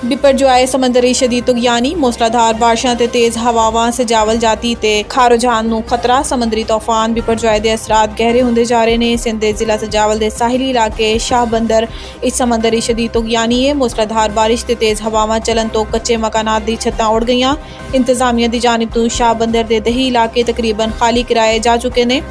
बिपरजॉय समंदरी शदीद तुगयानी मूसलाधार बारिशां ते तेज़ हवावां से जावल जाती ते खारो जहान नूं खतरा। समंदरी तूफान बिपरजॉय दे असरात गहरे होंदे जा रहे ने। सिंध दे जिला सजावल दे साहिली इलाके शाह बंदर इस समंदरी शदीद तुगयानी है। मूसलाधार बारिश ते तेज़ हवावां चलन तो कच्चे मकानात दी छत्तां उड़ गईयां। इंतजामिया दी जानिब तो शाह बंदर दे दही इलाके तकरीबन खाली कराए जा चुके ने।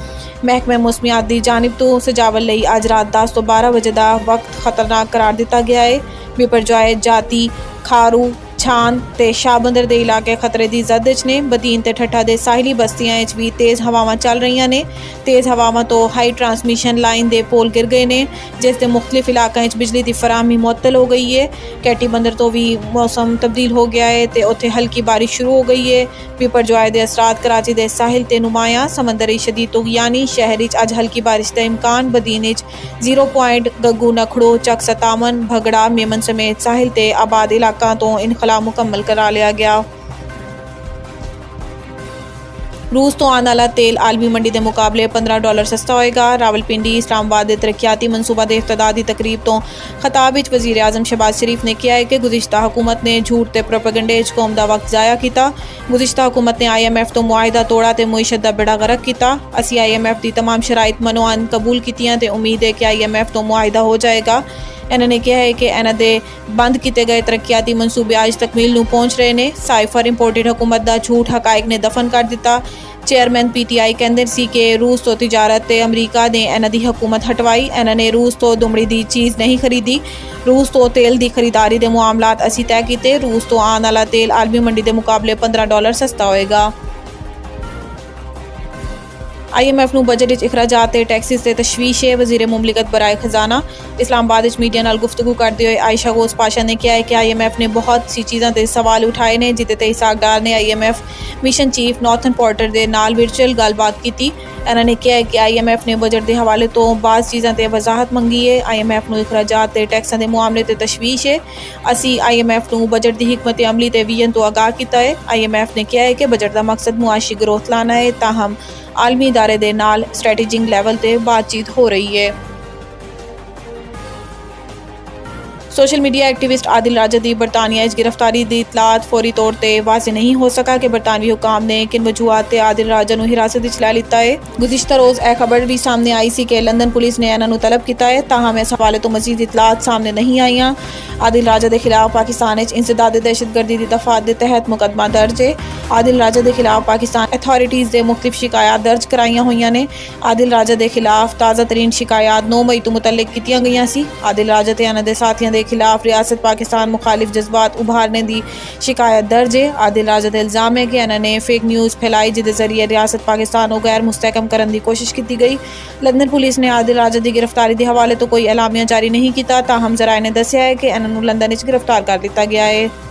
महकमे मौसमियात दी जानिब तो सजावल लई अज रात 10 तो 12 बजे दा वक्त खतरनाक करार दिता गया है। बिपरजॉय जाती खारू छान ते शाह बंदर दे इलाके खतरे दी जद च ने। बदीन ते ठट्ठा दे साहिली बस्तियां च भी तेज़ हवावां चल रही ने। तेज़ हवावां तो हाई ट्रांसमिशन लाइन दे पोल गिर गए ने, जिस दे मुख्तलिफ इलाकों च बिजली की फराहमी मुअत्तल हो गई है। कैटी बंदर तो भी मौसम तब्दील हो गया है तो उत्थे हल्की बारिश शुरू हो गई है। बिपरजॉय दे असरात कराची दे साहिल ते नुमाया। समंदरी शदीद तुगयानी शहर च अज हल्की बारिश का इम्कान। बदीन च 0 पॉइंट गग्गू नखड़ो चक सतावन भगड़ा मेमन समेत साहिल ते आबाद इलाकों तो इनखला मुकम्मल करा लिया गया। रूस तो आने वाला तेल आलमी मंडी के मुकाबले $15 सस्ता होएगा। रावलपिंडी इस्लामाबाद के तरक्याती मनसूबा के इफ्तिताही तकरीब तो खिताब विच वज़ीर आज़म शहबाज शरीफ ने किया है कि गुज़िश्ता हुकूमत ने झूठ ते प्रोपेगेंडे च कौम का वक्त ज़ाया किया। गुज़िश्ता हुकूमत ने IMF तो मुआहिदा तोड़ा तो मुईशत का बेड़ा गर्क किया। असी IMF की तमाम शराइत मनोअन कबूल कीतियां ते उम्मीद है कि IMF तो मुआहिदा हो जाएगा। इन्होंने कहा है कि इन्हों दे बंद किए गए तरक्याती मनसूबे आज तकमील नूं पहुँच रहे हैं। साइफर इंपोर्टेड हुकूमत का झूठ हकायक ने दफन कर दिता। चेयरमैन PTI कहते सी कि रूस तो तिजारत ते अमरीका ने इन्हों की हुकूमत हटवाई। इन्होंने रूस तो दुमड़ी की चीज़ नहीं खरीदी। रूस तो तेल की खरीदारी के मामलात असी तय किए। रूस तो आने वाला तेल आलमी मंडी के मुकाबले $15 सस्ता होएगा। IMF नूं बजट विच इखराजात ते टैक्सिस ते तशवीश है। वज़ीर मुमलिकत बराए खजाना इस्लामाबाद मीडिया नाल गुफ्तगू करते हुए आयशा गोस पाशा ने कहा है कि IMF ने बहुत सी चीज़ों ते सवाल उठाए ने, जिते ते इसाकदार ने IMF mission chief Nathan Porter दे नाल वर्चुअल गलबात की। इन्होंने कहा है कि IMF ने बजट के हवाले तो बाज़ चीज़ों ते वजाहत मंगी है। IMF नूं इखराजात ते टैक्सां दे मामले ते तशवीश है। असी IMF नूं बजट की हिकमत अमली ते विजन तो आगाह किया है। IMF ने कहा है कि बजट का मकसद मुआशी ग्रोथ लाना है, ताहम आलमी इदारे दे नाल स्ट्रैटेजिक लैवल ते बातचीत हो रही है। सोशल मीडिया एक्टिविस्ट आदिल राजा की बरतानिया गिरफ्तारी की इतलात फौरी तौर पर वाज़े नहीं हो सका कि बरतानवी हुकाम ने किन वजूहात से आदिल राजा को हिरासत में लै लिता है। गुज़िश्ता रोज़ यह खबर भी सामने आई सी कि लंदन पुलिस ने इन्हों तलब किया है, ताहम इस हवाले तो मजीद इतलात सामने नहीं आईयां। आदिल राजा के खिलाफ पाकिस्तान इंसदाद दहशतगर्दी की दफात के तहत मुकदमा दर्ज है। आदिल राजा के खिलाफ पाकिस्तान अथॉरिटीज़ ने मुख्तलिफ शिकायत दर्ज कराइया हुई ने। आदिल राजा के खिलाफ ताज़ा तरीन शिकायत 9 मई तो मुतल्लिक की गई सी। आदिल राजा ते इन्हां दे साथियों के खिलाफ रियासत पाकिस्तान मुखालिफ जज्बात उभारने की शिकायत दर्ज है। आदिल राजा का इल्ज़ाम है कि इन्होंने फेक न्यूज़ फैलाई जिसके जरिए रियासत पाकिस्तान को गैर मुस्तहकम करने की कोशिश की गई। लंदन पुलिस ने आदिल राजा की गिरफ्तारी के हवाले तो कोई एलामिया जारी नहीं किया, ताहम जराए ने दस्या है कि इन्होंने लंदन गिरफ्तार कर दिया गया है।